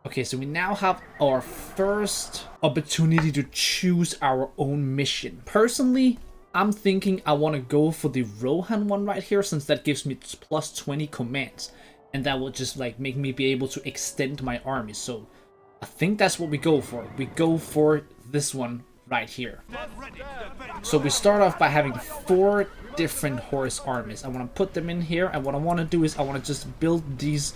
Okay, so we now have our first opportunity to choose our own mission. Personally, I'm thinking I want to go for the Rohan one right here, since that gives me plus 20 commands. And that will just like make me be able to extend my army. So I think that's what we go for. We go for this one right here. So we start off by having 4 different horse armies. I want to put them in here, and what I want to do is I want to just build these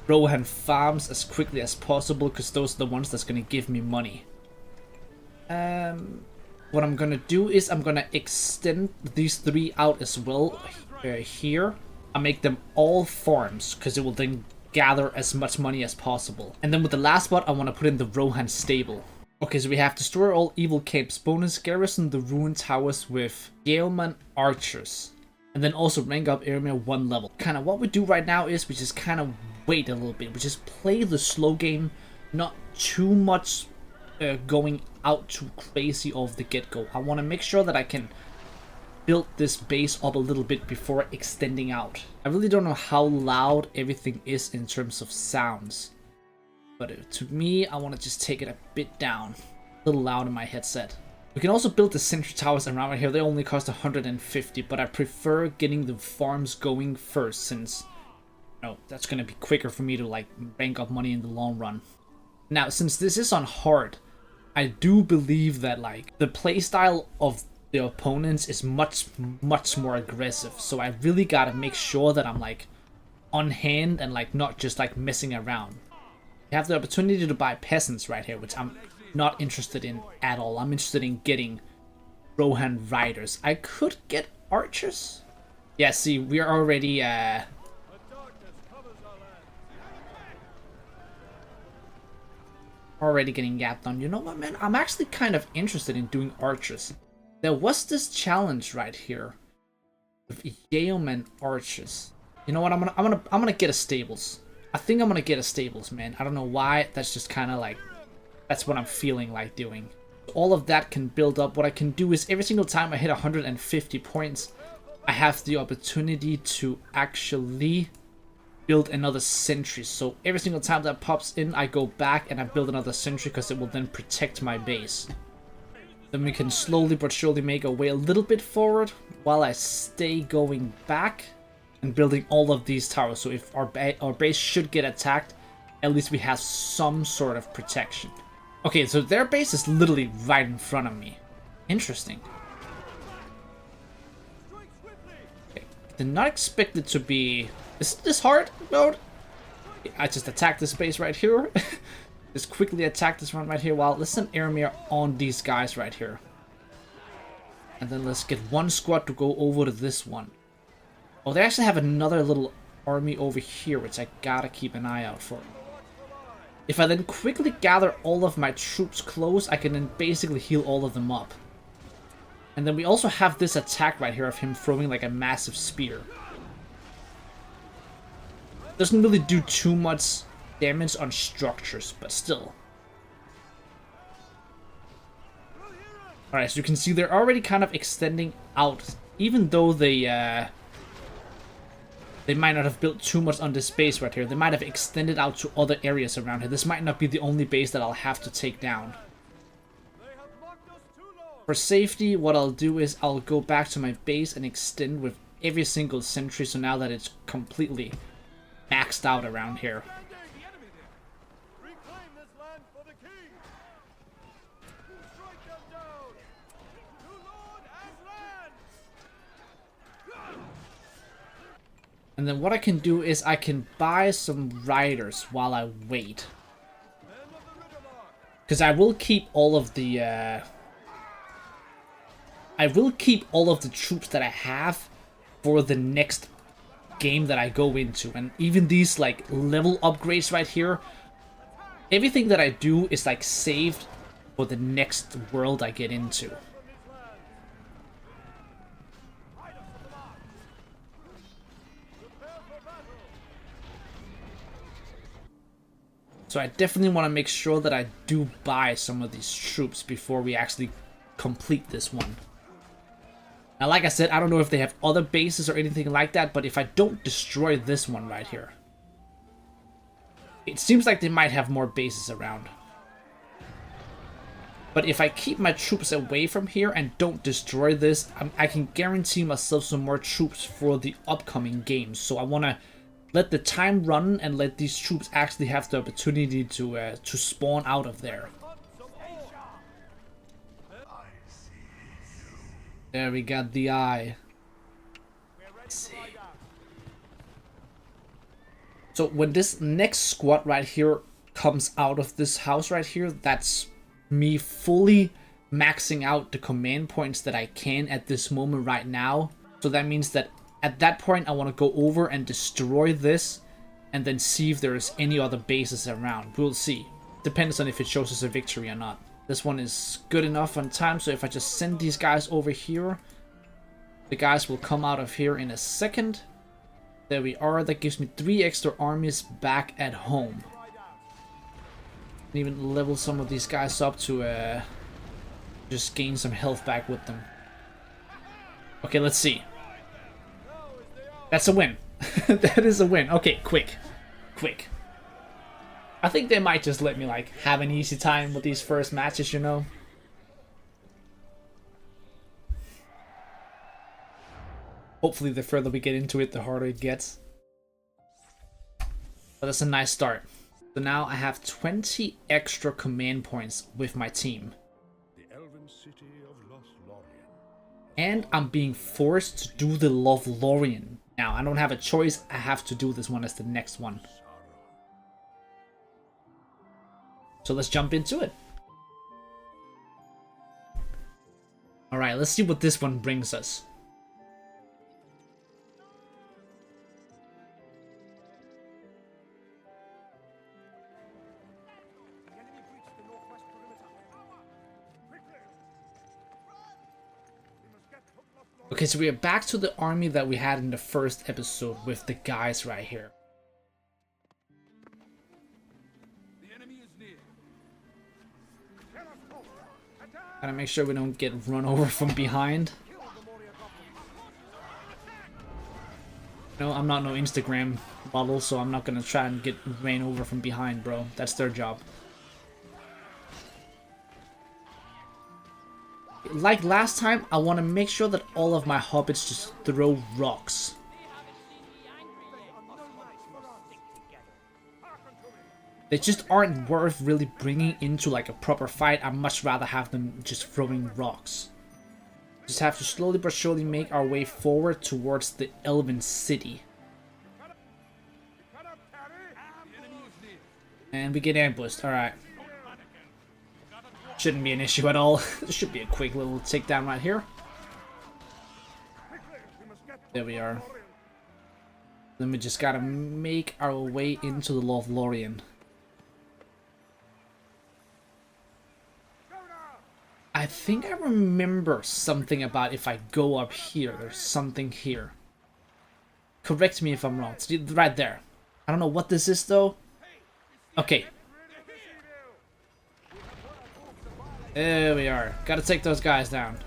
Rohan farms as quickly as possible, because those are the ones that's going to give me money. What I'm going to do is I'm going to extend these 3 out as well here. I'll make them all farms, because it will then gather as much money as possible. And then with the last spot, I want to put in the Rohan stable. Okay, so we have destroy all evil camps, bonus garrison the ruined towers with Yeoman archers, and then also rank up area 1 level. Kind of what we do right now is we just kind of wait a little bit. We just play the slow game, not too much going out too crazy off the get-go. I want to make sure that I can build this base up a little bit before extending out. I really don't know how loud everything is in terms of sounds, but to me, I want to just take it a bit down. A little loud in my headset. We can also build the sentry towers around right here. They only cost 150, but I prefer getting the farms going first, since that's going to be quicker for me to like rank up money in the long run. Now, since this is on hard, I do believe that like the playstyle of the opponents is much more aggressive. So I really got to make sure that I'm like on hand and like not just like messing around. You have the opportunity to buy peasants right here, which I'm not interested in at all. I'm interested in getting Rohan riders. I could get archers. Yeah, see, we're already getting yapped on. You know what, man? I'm actually kind of interested in doing archers. There was this challenge right here with Yeoman archers. You know what? I'm gonna get a stables. I think I'm gonna get a stables, man. I don't know why. That's just kind of like, that's what I'm feeling like doing. All of that can build up. What I can do is every single time I hit 150 points, I have the opportunity to actually build another sentry. So every single time that pops in, I go back and I build another sentry, because it will then protect my base. Then we can slowly but surely make our way a little bit forward while I stay going back and building all of these towers. So if our base should get attacked, at least we have some sort of protection. Okay, so their base is literally right in front of me. Interesting. Okay, did not expect it to be this hard mode. I just attacked this base right here. Just quickly attack this one right here while let's send Aramir on these guys right here. And then let's get one squad to go over to this one. Oh, they actually have another little army over here, which I gotta keep an eye out for. If I then quickly gather all of my troops close, I can then basically heal all of them up. And then we also have this attack right here of him throwing like a massive spear. Doesn't really do too much damage on structures, but still. Alright, so you can see they're already kind of extending out, even though they might not have built too much on this base right here. They might have extended out to other areas around here. This might not be the only base that I'll have to take down. For safety, what I'll do is I'll go back to my base and extend with every single sentry, so now that it's completely maxed out around here. And then what I can do is I can buy some riders while I wait. Because I will keep all of the troops that I have for the next game that I go into. And even these like level upgrades right here, everything that I do is like saved for the next world I get into. So I definitely want to make sure that I do buy some of these troops before we actually complete this one. Now, like I said, I don't know if they have other bases or anything like that, but if I don't destroy this one right here, It seems like they might have more bases around. But if I keep my troops away from here and don't destroy this, I can guarantee myself some more troops for the upcoming games. So I want to let the time run and let these troops actually have the opportunity to spawn out of there. There we got the eye. Let's see. So when this next squad right here comes out of this house right here, that's me fully maxing out the command points that I can at this moment right now. So that means that at that point I want to go over and destroy this and then see if there's any other bases around. We'll see. Depends on if it shows us a victory or not. This one is good enough on time, so if I just send these guys over here, the guys will come out of here in a second. There we are. That gives me 3 extra armies back at home. And even level some of these guys up to just gain some health back with them. Okay, let's see. That's a win. That is a win. Okay, quick. Quick. I think they might just let me, like, have an easy time with these first matches, you know? Hopefully the further we get into it, the harder it gets. But that's a nice start. So now I have 20 extra command points with my team. The elven city of Lothlorien. And I'm being forced to do the Lothlorien. Now, I don't have a choice. I have to do this one as the next one. So let's jump into it. Alright, let's see what this one brings us. Okay, so we are back to the army that we had in the first episode with the guys right here. Gotta make sure we don't get run over from behind. No, I'm not no Instagram model, so I'm not gonna try and get ran over from behind, bro. That's their job. Like last time, I want to make sure that all of my hobbits just throw rocks. They just aren't worth really bringing into like a proper fight. I'd much rather have them just throwing rocks. Just have to slowly but surely make our way forward towards the Elven City. And we get ambushed, alright. Shouldn't be an issue at all. This should be a quick little takedown right here. There we are. Then we just gotta make our way into the Lothlorien. I think I remember something about if I go up here, there's something here. Correct me if I'm wrong. It's right there. I don't know what this is though. Okay. There we are. Gotta take those guys down.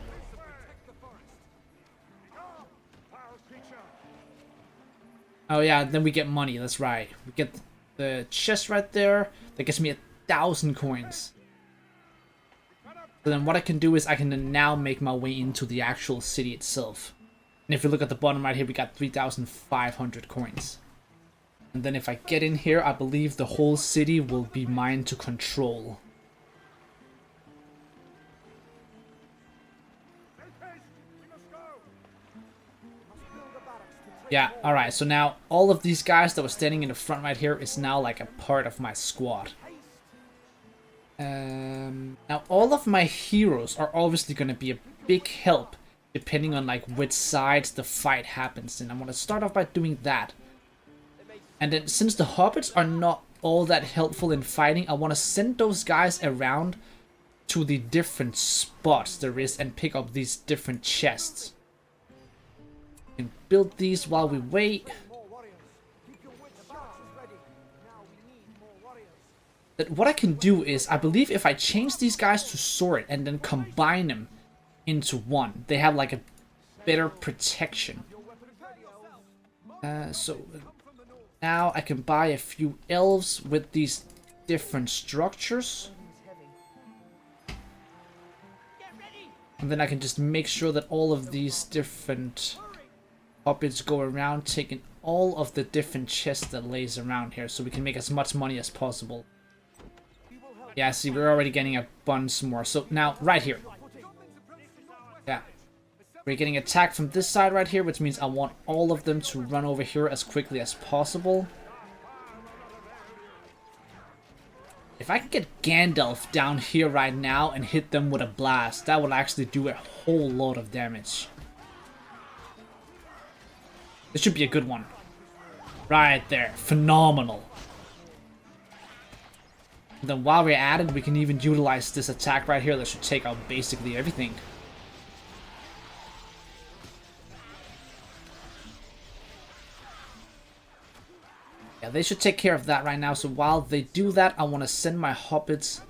Oh yeah, then we get money, that's right. We get the chest right there. That gives me 1,000 coins. So then what I can do is I can now make my way into the actual city itself. And if you look at the bottom right here, we got 3,500 coins. And then if I get in here, I believe the whole city will be mine to control. Yeah, alright, so now all of these guys that were standing in the front right here is now like a part of my squad. Now all of my heroes are obviously going to be a big help depending on like which sides the fight happens in. I'm going to start off by doing that. And then since the hobbits are not all that helpful in fighting, I want to send those guys around to the different spots there is and pick up these different chests. And build these while we wait. That what I can do is, I believe if I change these guys to sword and then combine them into one, they have like a better protection. So Now I can buy a few elves with these different structures. And then I can just make sure that all of these different hobbits go around, taking all of the different chests that lays around here, so we can make as much money as possible. Yeah, see, we're already getting a bunch more. So now, right here. Yeah. We're getting attacked from this side right here, which means I want all of them to run over here as quickly as possible. If I could get Gandalf down here right now and hit them with a blast, that would actually do a whole lot of damage. This should be a good one. Right there. Phenomenal. And then while we're at it, we can even utilize this attack right here that should take out basically everything. Yeah, they should take care of that right now. So while they do that, I want to send my hobbits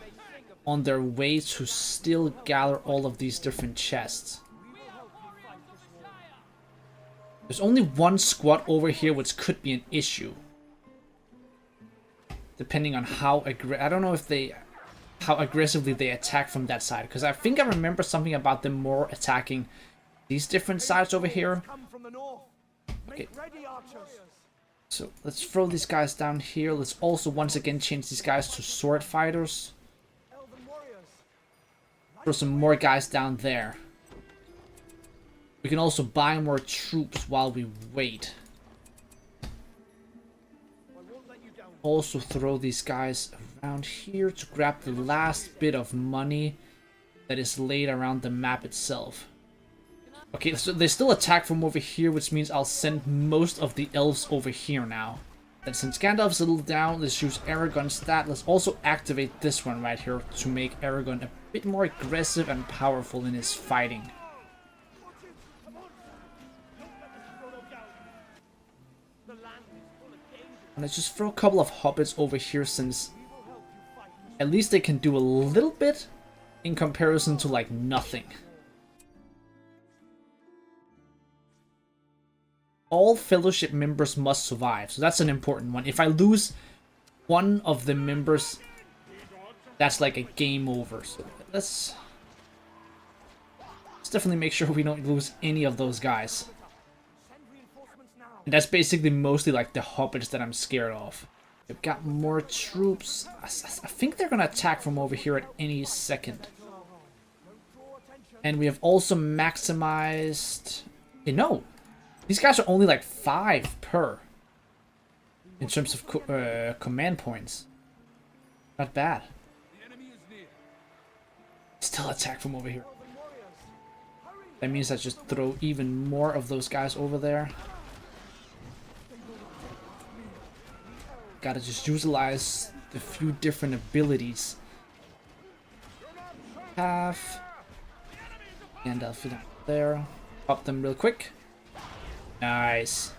on their way to still gather all of these different chests. There's only one squad over here, which could be an issue. Depending on how I don't know if how aggressively they attack from that side. Because I think I remember something about them more attacking these different sides over here. Okay. So let's throw these guys down here. Let's also once again change these guys to sword fighters. Throw some more guys down there. We can also buy more troops while we wait. Also throw these guys around here to grab the last bit of money that is laid around the map itself. Okay, so they still attack from over here, which means I'll send most of the elves over here now. And since Gandalf's a little down, let's use Aragorn's stat. Let's also activate this one right here to make Aragorn a bit more aggressive and powerful in his fighting. And let's just throw a couple of hobbits over here, since at least they can do a little bit in comparison to like nothing. All fellowship members must survive, so that's an important one. If I lose one of the members, that's like a game over. So let's definitely make sure we don't lose any of those guys. And that's basically mostly like the hobbits that I'm scared of. We've got more troops. I think they're gonna attack from over here at any second. And we have also maximized... Okay, no! These guys are only like 5 per. In terms of command points. Not bad. Still attack from over here. That means I just throw even more of those guys over there. Gotta just utilize the few different abilities. Half. And I'll fit up there. Pop them real quick. Nice.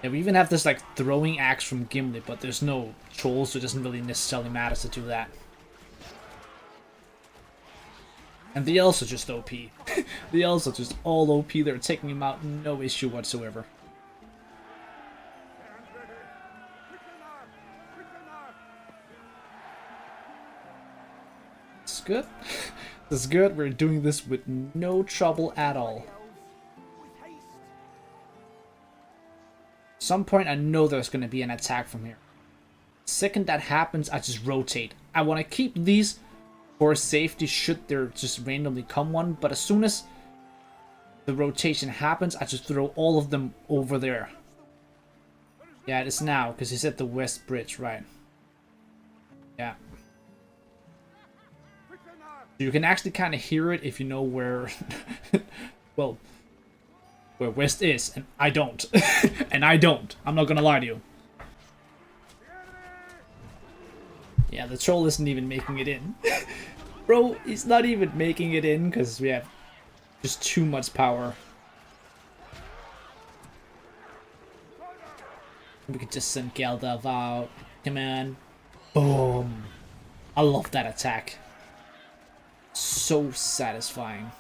Yeah, we even have this like throwing axe from Gimli, but there's no trolls, so it doesn't really necessarily matter to do that. And the elves are just OP. The elves are just all OP. They're taking him out, no issue whatsoever. It's good. This is good. We're doing this with no trouble at all. At some point, I know there's going to be an attack from here. The second that happens, I just rotate. I want to keep these for safety should there just randomly come one, but as soon as the rotation happens, I just throw all of them over there. Yeah, it is now, because he's at the west bridge, right? Yeah. You can actually kind of hear it if you know where, well, where west is, and I don't. And I don't. I'm not gonna lie to you. Yeah, the troll isn't even making it in. Bro, he's not even making it in because we have just too much power. We could just send Gandalf out. Come on. Boom. I love that attack. So satisfying.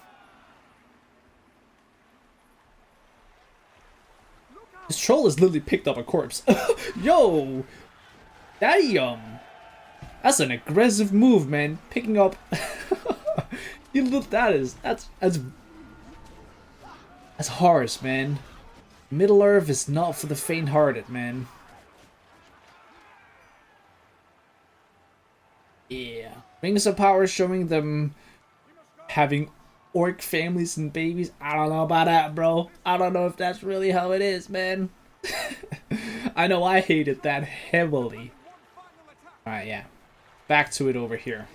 This troll has literally picked up a corpse. Yo! Damn! That's an aggressive move, man. Picking up... You look, that's harsh, man. Middle Earth is not for the faint-hearted, man. Yeah. Rings of Power showing them having orc families and babies. I don't know about that, bro. I don't know if that's really how it is, man. I know I hated that heavily. Alright, yeah. Back to it over here.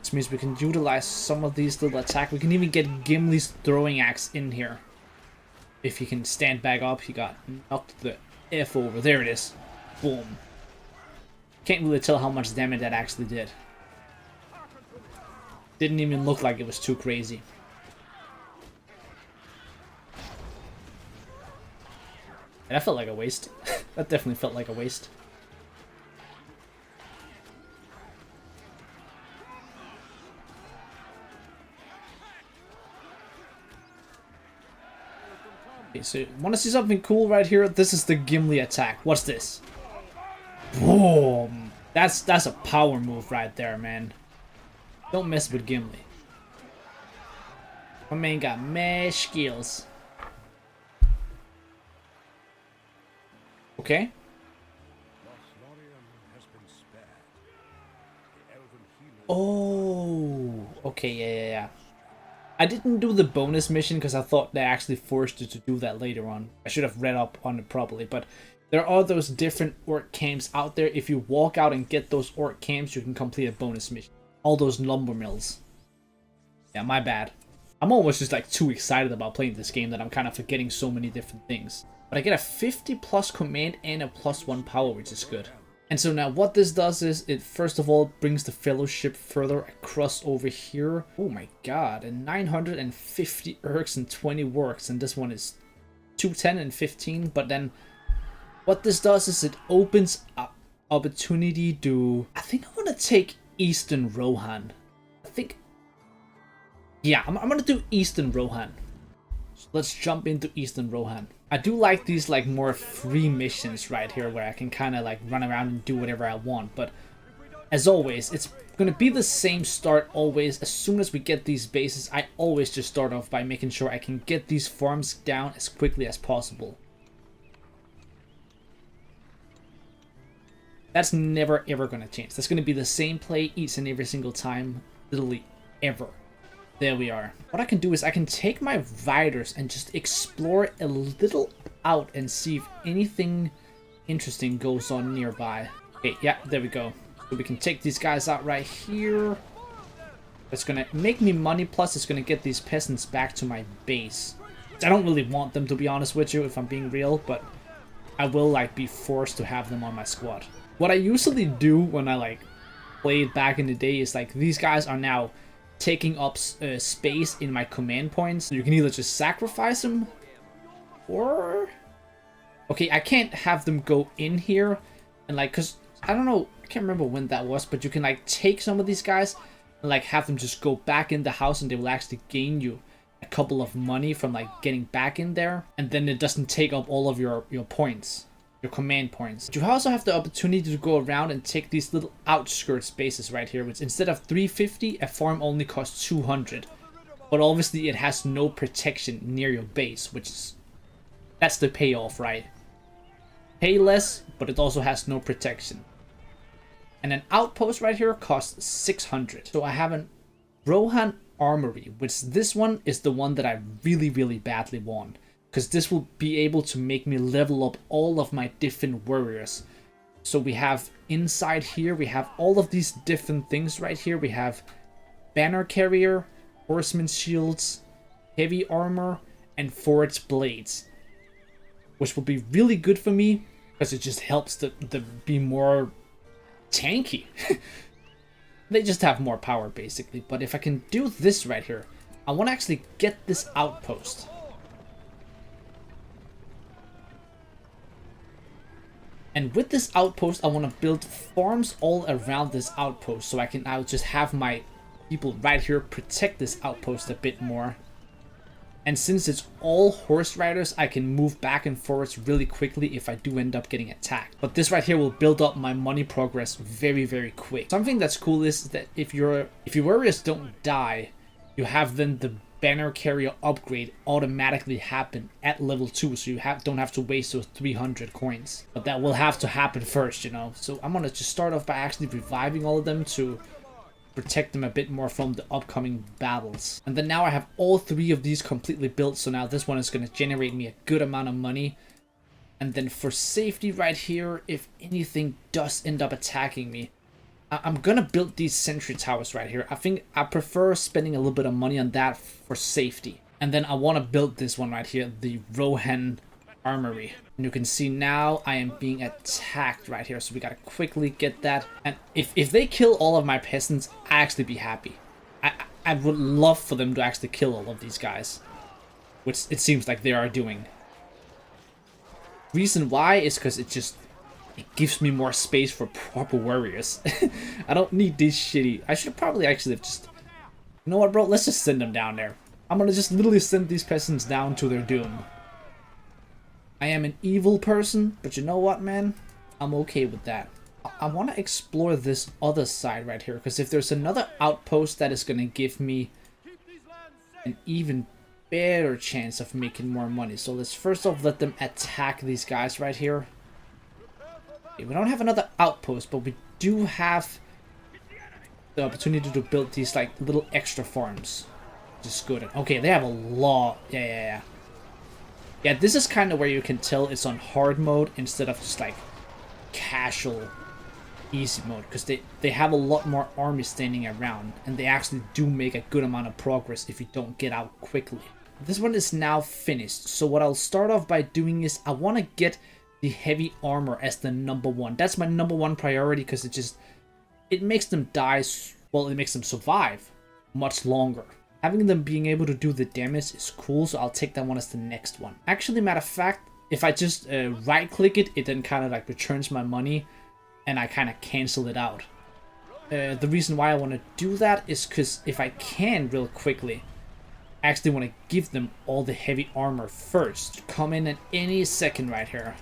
This means we can utilize some of these little attacks. We can even get Gimli's throwing axe in here. If he can stand back up, he got knocked the F over. There it is. Boom. Can't really tell how much damage that actually did. Didn't even look like it was too crazy. And that felt like a waste. That definitely felt like a waste. Okay, so want to see something cool right here? This is the Gimli attack. What's this? Boom! That's a power move right there, man. Don't mess with Gimli. My man got mad skills. Okay. Oh, okay, yeah. I didn't do the bonus mission because I thought they actually forced you to do that later on. I should have read up on it properly, but there are those different orc camps out there. If you walk out and get those orc camps, you can complete a bonus mission. All those lumber mills. Yeah, my bad. I'm almost just like too excited about playing this game that I'm kind of forgetting so many different things. But I get a 50 plus command and a +1 power, which is good. And so now what this does is it first of all brings the fellowship further across over here. Oh my god, and 950 ergs and 20 works, and this one is 210 and 15. But then what this does is it opens up opportunity to... I think I want to take Eastern Rohan. Yeah, I'm gonna do Eastern Rohan. So let's jump into Eastern Rohan. I do like these like more free missions right here where I can kind of like run around and do whatever I want. But as always, it's gonna be the same start always. As soon as we get these bases, I always just start off by making sure I can get these farms down as quickly as possible. That's never ever gonna change. That's gonna be the same play each and every single time, literally ever. There we are. What I can do is I can take my riders and just explore a little out and see if anything interesting goes on nearby. Okay, yeah, there we go. So we can take these guys out right here. That's gonna make me money, plus it's gonna get these peasants back to my base. I don't really want them, to be honest with you, if I'm being real, but I will like be forced to have them on my squad. What I usually do when I like played back in the day is like these guys are now taking up space in my command points. You can either just sacrifice them or... Okay, I can't have them go in here and like, cause I don't know, I can't remember when that was, but you can like take some of these guys and like have them just go back in the house and they will actually gain you a couple of money from like getting back in there, and then it doesn't take up all of your points. Your command points. You also have the opportunity to go around and take these little outskirts bases right here, which instead of 350, a farm only costs 200. But obviously it has no protection near your base, which is... That's the payoff, right? Pay less, but it also has no protection. And an outpost right here costs 600. So I have an Rohan Armory, which this one is the one that I really badly want. Because this will be able to make me level up all of my different warriors. So we have inside here, we have all of these different things right here. We have banner carrier, horseman shields, heavy armor, and forged blades. Which will be really good for me, because it just helps to be more tanky. They just have more power basically. But if I can do this right here, I want to actually get this outpost. And with this outpost, I want to build farms all around this outpost, so I'll just have my people right here protect this outpost a bit more. And since it's all horse riders, I can move back and forth really quickly if I do end up getting attacked. But this right here will build up my money progress very, very quick. Something that's cool is that if your warriors don't die, you have then the banner carrier upgrade automatically happen at level 2, so you don't have to waste those 300 coins. But that will have to happen first, you know. So I'm gonna just start off by actually reviving all of them to protect them a bit more from the upcoming battles. And then now I have all 3 of these completely built, so now this one is going to generate me a good amount of money. And then for safety right here, if anything does end up attacking me, I'm going to build these sentry towers right here. I think I prefer spending a little bit of money on that for safety. And then I want to build this one right here, the Rohan Armory. And you can see now I am being attacked right here, so we gotta quickly get that. And if they kill all of my peasants, I actually be happy. I would love for them to actually kill all of these guys, which it seems like they are doing. Reason why is because it gives me more space for proper warriors. I don't need these shitty. I should probably actually have just, you know what, bro, let's just send them down there. I'm gonna just literally send these peasants down to their doom. I am an evil person, but you know what, man? I'm okay with that. I want to explore this other side right here, because if there's another outpost, that is going to give me an even better chance of making more money. So let's first off let them attack these guys right here. Okay, we don't have another outpost, but we do have the opportunity to build these like little extra farms. Which is good. Okay, they have a lot. Yeah. Yeah, this is kind of where you can tell it's on hard mode instead of just like casual easy mode, because they have a lot more army standing around, and they actually do make a good amount of progress if you don't get out quickly. This one is now finished, so what I'll start off by doing is I want to get the heavy armor as the #1. That's my #1 priority, because it makes them die, well, it makes them survive much longer. Having them being able to do the damage is cool, so I'll take that one as the next one. Actually, matter of fact, if I just right click it, it then kind of like returns my money, and I kind of cancel it out. The reason why I want to do that is because if I can real quickly, I actually want to give them all the heavy armor first. Come in at any second right here.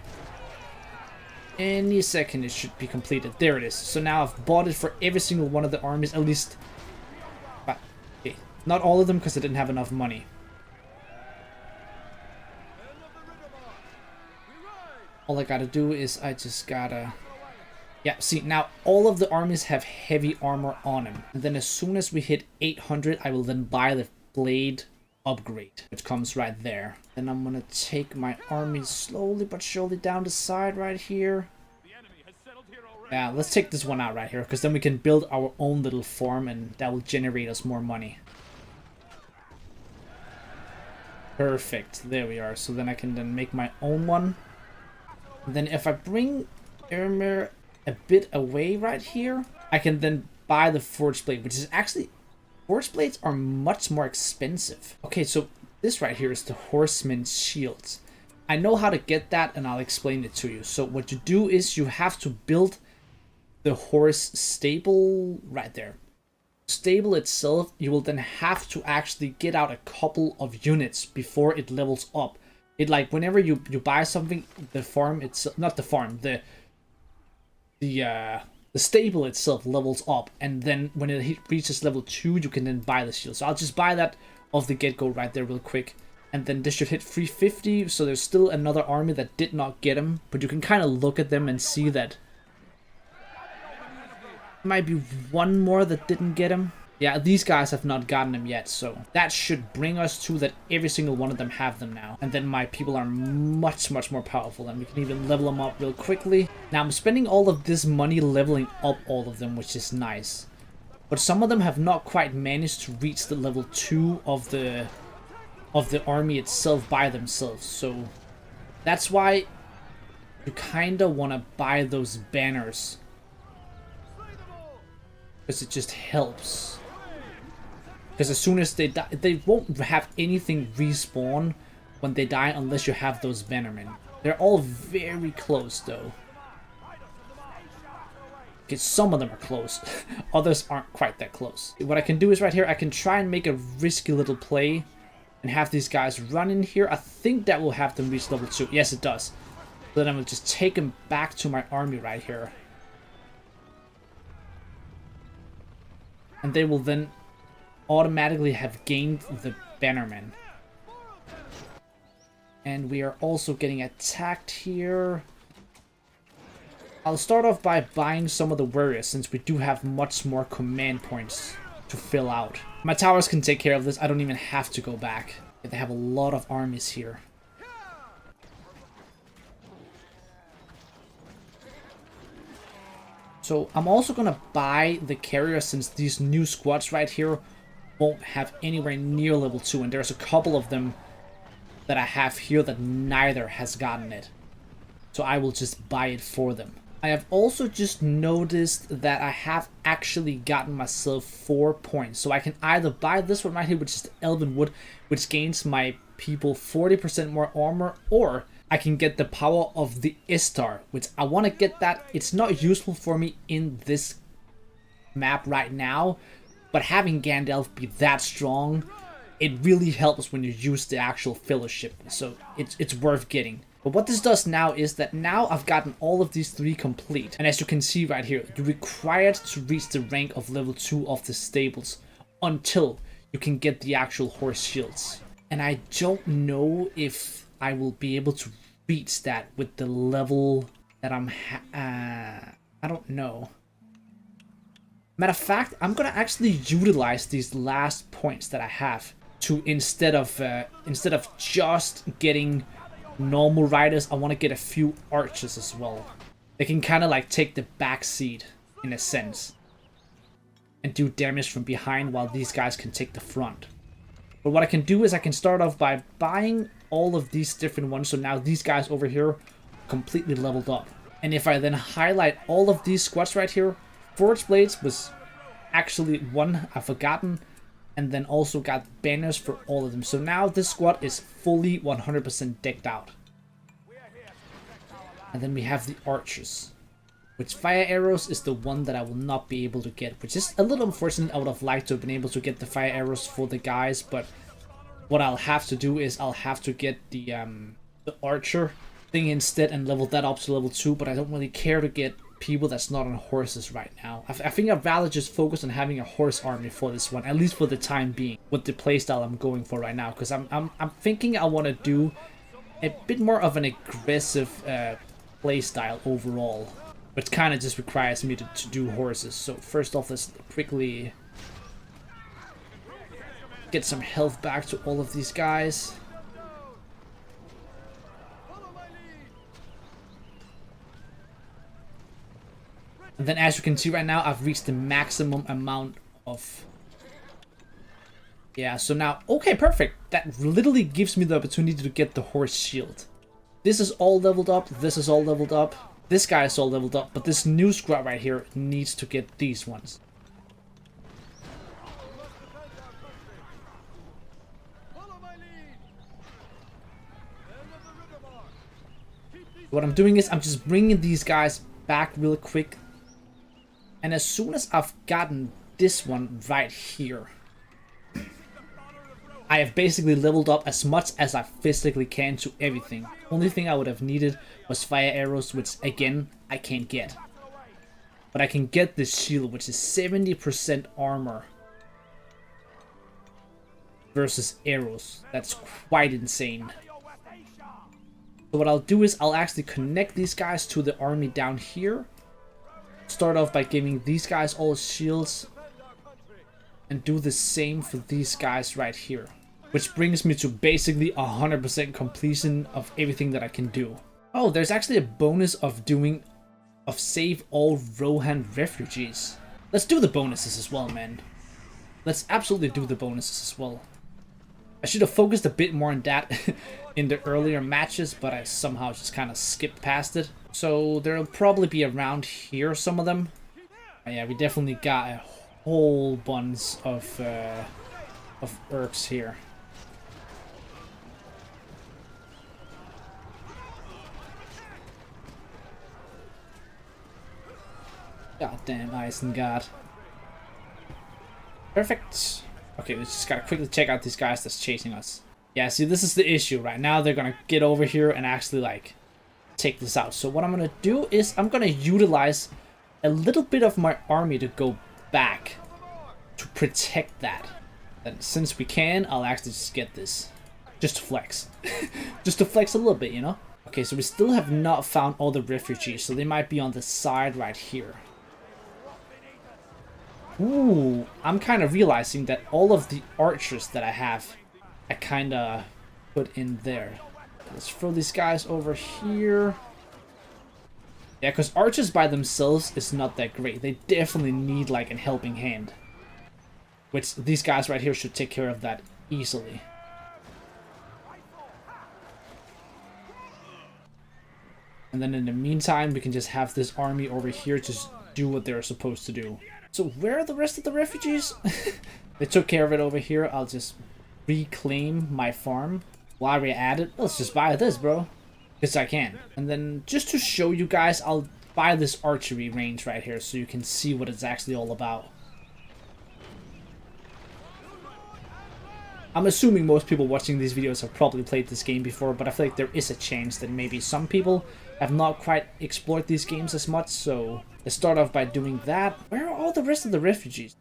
Any second it should be completed. There it is. So now I've bought it for every single one of the armies, at least. Okay, not all of them because I didn't have enough money. All I gotta do is I just gotta... Yeah, see, now all of the armies have heavy armor on them. And then as soon as we hit 800, I will then buy the blade upgrade, which comes right there. Then I'm gonna take my army slowly but surely down the side right here. Yeah, let's take this one out right here, because then we can build our own little farm, and that will generate us more money. Perfect, there we are. So then I can then make my own one. And then if I bring Ermir a bit away right here, I can then buy the forge blade, which is actually... Forge blades are much more expensive. Okay, so this right here is the horseman's shields. I know how to get that, and I'll explain it to you. So what you do is you have to build the horse stable right there. Stable itself, you will then have to actually get out a couple of units before it levels up. It like whenever you buy something, the farm itself, not the farm, the stable itself levels up, and then when it reaches level 2, you can then buy the shield. So I'll just buy that off the get-go right there real quick. And then this should hit 350, so there's still another army that did not get him. But you can kind of look at them and see that there might be one more that didn't get him. Yeah, these guys have not gotten them yet, so that should bring us to that every single one of them have them now. And then my people are much more powerful, and we can even level them up real quickly. Now I'm spending all of this money leveling up all of them, which is nice. But some of them have not quite managed to reach the level 2 of the army itself by themselves. So that's why you kind of want to buy those banners, because it just helps. Because as soon as they die, they won't have anything respawn when they die unless you have those bannermen. They're all very close though. Okay, some of them are close. Others aren't quite that close. What I can do is right here, I can try and make a risky little play and have these guys run in here. I think that will have them reach level 2. Yes, it does. So then I will just take them back to my army right here. And they will then automatically have gained the bannermen. And we are also getting attacked here. I'll start off by buying some of the warriors, since we do have much more command points to fill out. My towers can take care of this. I don't even have to go back. They have a lot of armies here. So I'm also gonna buy the carrier, since these new squads right here won't have anywhere near level 2, and there's a couple of them that I have here that neither has gotten it. So I will just buy it for them. I have also just noticed that I have actually gotten myself 4 points. So I can either buy this one right here, which is the Elven Wood, which gains my people 40% more armor, or I can get the power of the Istar, which I want to get that. It's not useful for me in this map right now, but having Gandalf be that strong, it really helps when you use the actual fellowship, so it's worth getting. But what this does now is that now I've gotten all of these 3 complete, and as you can see right here, you're required to reach the rank of level 2 of the stables until you can get the actual horse shields. And I don't know if I will be able to reach that with the level that I'm I don't know. Matter of fact, I'm gonna actually utilize these last points that I have to instead of just getting normal riders, I want to get a few archers as well. They can kind of like take the back seat in a sense and do damage from behind, while these guys can take the front. But what I can do is I can start off by buying all of these different ones, so now these guys over here are completely leveled up. And if I then highlight all of these squads right here, Forge Blades was actually one I've forgotten, and then also got banners for all of them. So now this squad is fully 100% decked out. And then we have the archers, which fire arrows is the one that I will not be able to get, which is a little unfortunate. I would have liked to have been able to get the fire arrows for the guys, but what I'll have to do is I'll have to get the archer thing instead and level that up to level 2, but I don't really care to get people that's not on horses right now. I think I'd rather just focus on having a horse army for this one, at least for the time being, with the playstyle I'm going for right now, because I'm thinking I want to do a bit more of an aggressive playstyle overall, which kind of just requires me to do horses. So first off, let's quickly get some health back to all of these guys. And then as you can see right now, I've reached the maximum amount of... Yeah, so now... Okay, perfect. That literally gives me the opportunity to get the horse shield. This is all leveled up. This is all leveled up. This guy is all leveled up. But this new squad right here needs to get these ones. What I'm doing is I'm just bringing these guys back real quick. And as soon as I've gotten this one right here, I have basically leveled up as much as I physically can to everything. Only thing I would have needed was fire arrows, which again, I can't get. But I can get this shield, which is 70% armor versus arrows. That's quite insane. So what I'll do is I'll actually connect these guys to the army down here. Start off by giving these guys all shields and do the same for these guys right here, which brings me to basically 100% completion of everything that I can do. Oh, there's actually a bonus of save all Rohan refugees. Let's do the bonuses as well, man. Let's absolutely do the bonuses as well. I should have focused a bit more on that in the earlier matches, but I somehow just kind of skipped past it. So there'll probably be around here, some of them. Yeah, we definitely got a whole bunch of Urks here. Goddamn Isengard. Perfect. Okay, let's just gotta quickly check out these guys that's chasing us. Yeah, see, this is the issue right now. They're gonna get over here and actually like take this out. So what I'm gonna do is I'm gonna utilize a little bit of my army to go back to protect that. And since we can, I'll actually just get this. Just to flex. Just to flex a little bit, you know? Okay, so we still have not found all the refugees, so they might be on the side right here. Ooh, I'm kind of realizing that all of the archers that I have, I kind of put in there. Let's throw these guys over here. Yeah, because archers by themselves is not that great. They definitely need like a helping hand. Which these guys right here should take care of that easily. And then in the meantime, we can just have this army over here just do what they're supposed to do. So where are the rest of the refugees? They took care of it over here. I'll just reclaim my farm. While we're at it, let's just buy this, bro. Because I can. And then just to show you guys, I'll buy this archery range right here so you can see what it's actually all about. I'm assuming most people watching these videos have probably played this game before, but I feel like there is a chance that maybe some people have not quite explored these games as much, so let's start off by doing that. Where are all the rest of the refugees?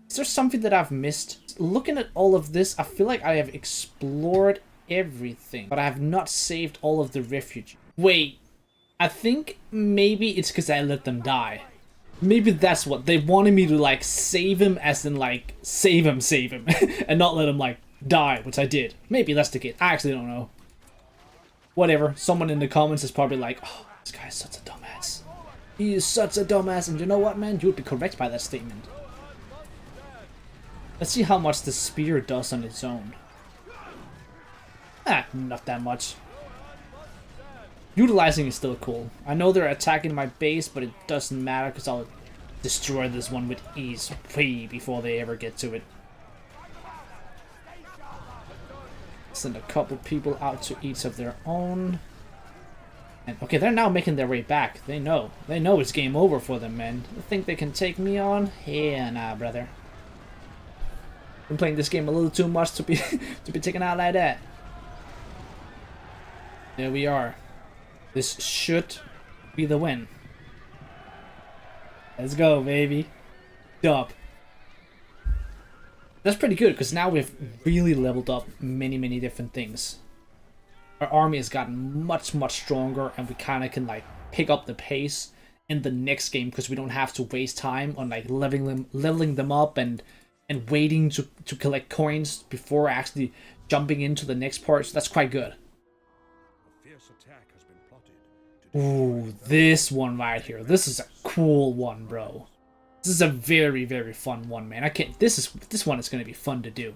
Is there something that I've missed? Looking at all of this, I feel like I have explored everything, but I have not saved all of the refugees. Wait, I think maybe it's because I let them die. Maybe that's what they wanted me to like save him, as in like save him, and not let him like die, which I did. Maybe that's the case. I actually don't know. Whatever. Someone in the comments is probably like, "Oh, this guy is such a dumbass. He is such a dumbass." And you know what, man? You would be correct by that statement. Let's see how much the spear does on its own. Ah, not that much. Utilizing is still cool. I know they're attacking my base, but it doesn't matter because I'll destroy this one with ease way before they ever get to it. Send a couple people out to each of their own. And okay, they're now making their way back. They know. They know it's game over for them, man. They think they can take me on? Yeah, nah, brother. Been playing this game a little too much to be to be taken out like that. There we are. This should be the win. Let's go, baby. Up. That's pretty good, because now we've really leveled up many different things. Our army has gotten much stronger, and we kind of can like pick up the pace in the next game, because we don't have to waste time on like leveling them up and waiting to collect coins before actually jumping into the next part. So that's quite good. Ooh, this one right here. This is a cool one, bro. This is a very fun one, man. This one is gonna be fun to do.